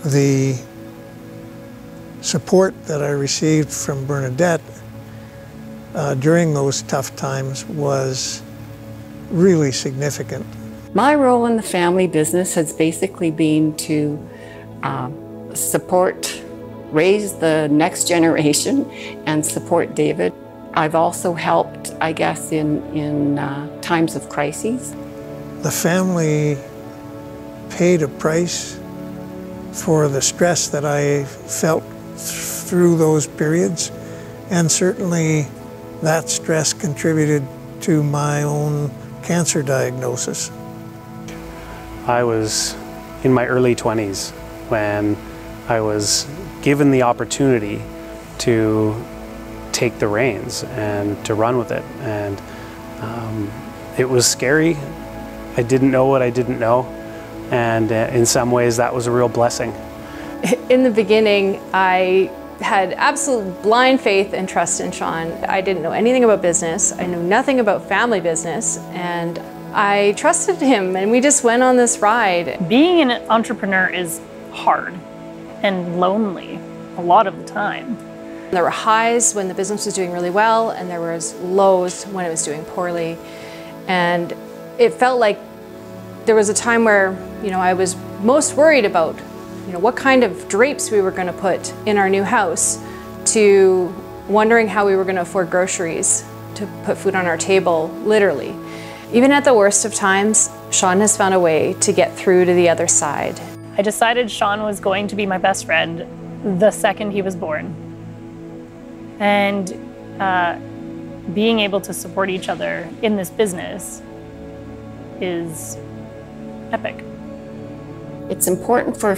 The support that I received from Bernadette during those tough times was really significant. My role in the family business has basically been to support, raise the next generation and support David. I've also helped, I guess, in times of crises. The family paid a price for the stress that I felt through those periods, and certainly that stress contributed to my own cancer diagnosis. I was in my early 20s when I was given the opportunity to take the reins and to run with it, and it was scary. I didn't know what I didn't know, and in some ways that was a real blessing. In the beginning, I had absolute blind faith and trust in Sean. I didn't know anything about business. I knew nothing about family business, and I trusted him, and we just went on this ride. Being an entrepreneur is hard and lonely a lot of the time. There were highs when the business was doing really well, and there was lows when it was doing poorly. And it felt like there was a time where, I was most worried about, what kind of drapes we were going to put in our new house, to wondering how we were going to afford groceries to put food on our table, literally. Even at the worst of times, Sean has found a way to get through to the other side. I decided Sean was going to be my best friend the second he was born. And being able to support each other in this business is epic. It's important for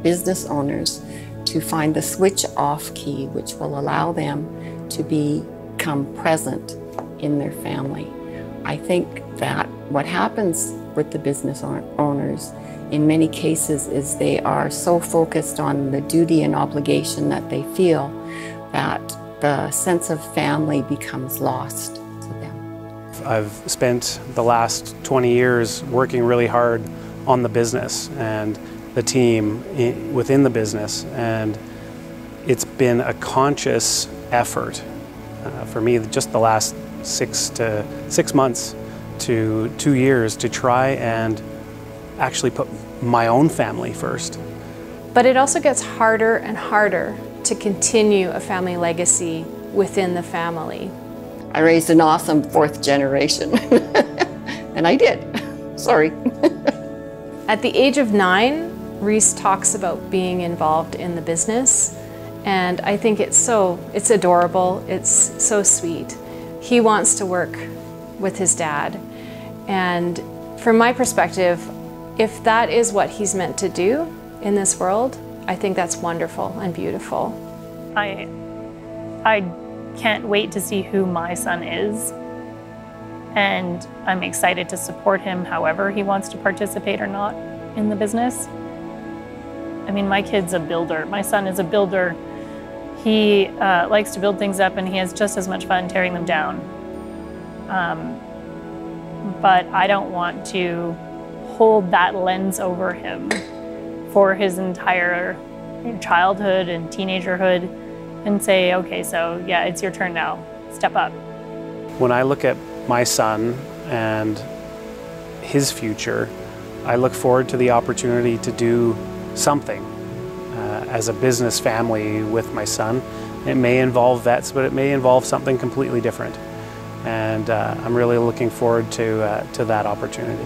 business owners to find the switch off key, which will allow them to become present in their family. I think that what happens with the business owners in many cases is they are so focused on the duty and obligation that they feel that the sense of family becomes lost to them. I've spent the last 20 years working really hard on the business and the team within the business, and it's been a conscious effort for me just the last 6 months to 2 years to try and actually put my own family first. But it also gets harder and harder to continue a family legacy within the family. I raised an awesome 4th generation, and I did. Sorry. At the age of 9, Reese talks about being involved in the business, and I think it's adorable, it's so sweet. He wants to work with his dad, and from my perspective, if that is what he's meant to do in this world, I think that's wonderful and beautiful. I can't wait to see who my son is, and I'm excited to support him however he wants to participate or not in the business. I mean, my kid's a builder. My son is a builder. He likes to build things up, and he has just as much fun tearing them down. But I don't want to hold that lens over him for his entire childhood and teenagerhood and say, okay, so yeah, it's your turn now, step up. When I look at my son and his future, I look forward to the opportunity to do something as a business family with my son. It may involve vets, but it may involve something completely different. And I'm really looking forward to that opportunity.